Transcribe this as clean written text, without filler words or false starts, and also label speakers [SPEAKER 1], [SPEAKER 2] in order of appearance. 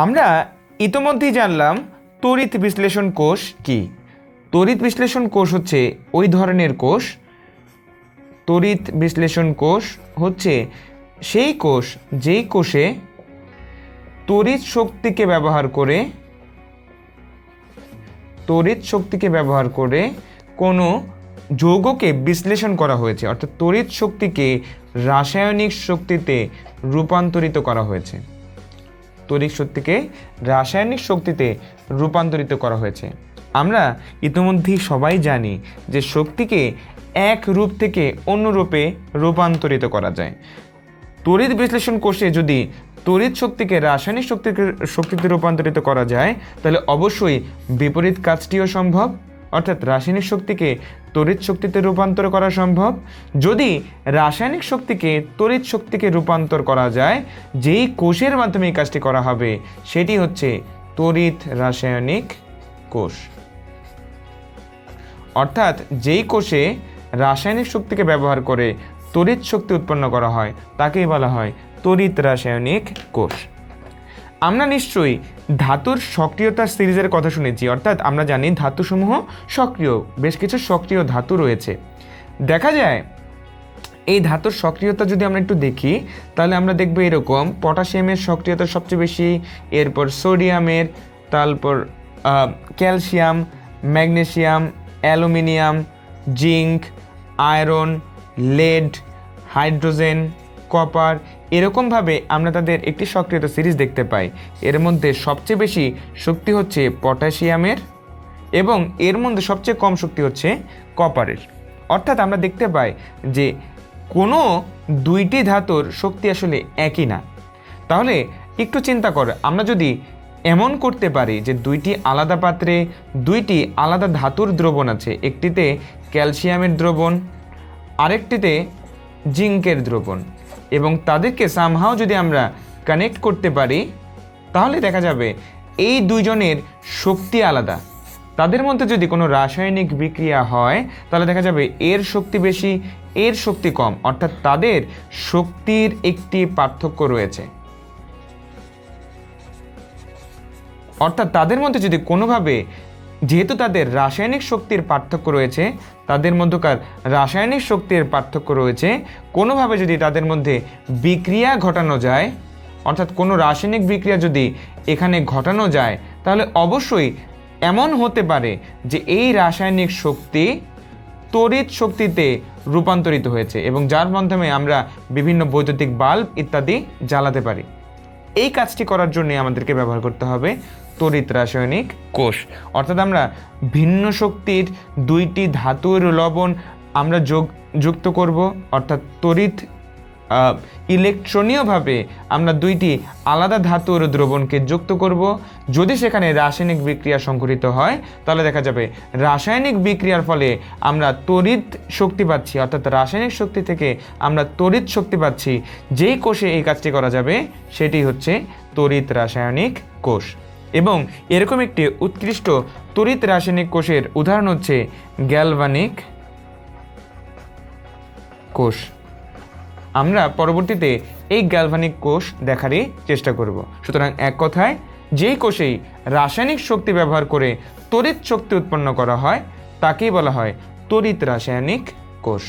[SPEAKER 1] আমরা ইতোমধ্যেই জানলাম তড়িৎ বিশ্লেষণ কোষ কি। তড়িৎ বিশ্লেষণ কোষ হচ্ছে ওই ধরনের কোষ, তড়িৎ বিশ্লেষণ কোষ হচ্ছে সেই কোষ যেই কোষে তড়িৎ শক্তিকে ব্যবহার করে কোনো যৌগকে বিশ্লেষণ করা হয়েছে, অর্থাৎ তড়িৎ শক্তিকে রাসায়নিক শক্তিতে রূপান্তরিত করা হয়েছে। তড়িৎ শক্তিকে রাসায়নিক শক্তিতে রূপান্তরিত করা হয়েছে। আমরা ইতিমধ্যেই সবাই জানি যে শক্তিকে এক রূপ থেকে অন্য রূপে রূপান্তরিত করা যায়। তড়িৎ বিশ্লেষণ কোষে যদি তড়িৎ শক্তিকে রাসায়নিক শক্তিতে রূপান্তরিত করা যায় তাহলে অবশ্যই বিপরীত কাজটিও সম্ভব, অর্থাৎ রাসায়নিক শক্তিকে তড়িৎ শক্তিতে রূপান্তর করা সম্ভব। যদি রাসায়নিক শক্তিকে তড়িৎ শক্তিকে রূপান্তর করা যায়, যেই কোষের মাধ্যমে এই কাজটি করা হবে সেটি হচ্ছে তড়িৎ রাসায়নিক কোষ। অর্থাৎ যেই কোষে রাসায়নিক শক্তিকে ব্যবহার করে তড়িৎ শক্তি উৎপন্ন করা হয় তাকেই বলা হয় তড়িৎ রাসায়নিক কোষ। আমরা নিশ্চয়ই ধাতুর সক্রিয়তার সিরিজের কথা শুনেছি, অর্থাৎ আমরা জানি ধাতুসমূহ সক্রিয়, বেশ কিছু সক্রিয় ধাতু রয়েছে। দেখা যায় এই ধাতুর সক্রিয়তা যদি আমরা একটু দেখি তাহলে আমরা দেখব এরকম: পটাশিয়ামের সক্রিয়তা সবচেয়ে বেশি, এরপর সোডিয়ামের, তারপর calcium, magnesium, aluminium, zinc, iron, lead, hydrogen, copper, এরকমভাবে আমরা তাদের একটি সক্রিয়তা সিরিজ দেখতে পাই। এর মধ্যে সবচেয়ে বেশি শক্তি হচ্ছে পটাশিয়ামের এবং এর মধ্যে সবচেয়ে কম শক্তি হচ্ছে কপারের। অর্থাৎ আমরা দেখতে পাই যে কোনো দুইটি ধাতুর শক্তি আসলে একই না। তাহলে একটু চিন্তা করে আমরা যদি এমন করতে পারি যে দুইটি আলাদা পাত্রে দুইটি আলাদা ধাতুর দ্রবণ আছে, একটিতে ক্যালসিয়ামের দ্রবণ, আরেকটিতে জিঙ্কের দ্রবণ, এবং তাদেরকে সামহাও যদি আমরা কানেক্ট করতে পারি তাহলে দেখা যাবে এই দুইজনের শক্তি আলাদা। তাদের মধ্যে যদি কোনো রাসায়নিক বিক্রিয়া হয় তাহলে দেখা যাবে এর শক্তি বেশি, এর শক্তি কম, অর্থাৎ তাদের শক্তির একটি পার্থক্য রয়েছে। অর্থাৎ তাদের মধ্যে যদি কোনোভাবে, যেহেতু তাদের রাসায়নিক শক্তির পার্থক্য রয়েছে, তাদের মধ্যকার রাসায়নিক শক্তির পার্থক্য রয়েছে, কোনোভাবে যদি তাদের মধ্যে বিক্রিয়া ঘটানো যায়, অর্থাৎ কোনো রাসায়নিক বিক্রিয়া যদি এখানে ঘটানো যায় তাহলে অবশ্যই এমন হতে পারে যে এই রাসায়নিক শক্তি তড়িৎ শক্তিতে রূপান্তরিত হয়েছে এবং যার মাধ্যমে আমরা বিভিন্ন বৈদ্যুতিক বাল্ব ইত্যাদি জ্বালাতে পারি। এই কাজটি করার জন্য আমাদেরকে ব্যবহার করতে হবে তড়িৎ রাসায়নিক কোষ। অর্থাৎ আমরা ভিন্ন শক্তির দুইটি ধাতুর লবণ আমরা যুক্ত করব, অর্থাৎ তড়িৎ ইলেকট্রনীয়ভাবে আমরা দুইটি আলাদা ধাতুর দ্রবণকে যুক্ত করব। যদি সেখানে রাসায়নিক বিক্রিয়া সংঘটিত হয় তাহলে দেখা যাবে রাসায়নিক বিক্রিয়ার ফলে আমরা তড়িৎ শক্তি পাচ্ছি, অর্থাৎ রাসায়নিক শক্তি থেকে আমরা তড়িৎ শক্তি পাচ্ছি। যেই কোষে এই কাজটি করা যাবে সেটি হচ্ছে তড়িৎ রাসায়নিক কোষ। এবং এরকম একটি উৎকৃষ্ট তড়িৎ রাসায়নিক কোষের উদাহরণ হচ্ছে গ্যালভানিক কোষ। আমরা পরবর্তীতে এই গ্যালভানিক কোষ দেখারই চেষ্টা করব। সুতরাং এক কথায়, যেই কোষেই রাসায়নিক শক্তি ব্যবহার করে তড়িৎ শক্তি উৎপন্ন করা হয় তাকেই বলা হয় তড়িৎ রাসায়নিক কোষ।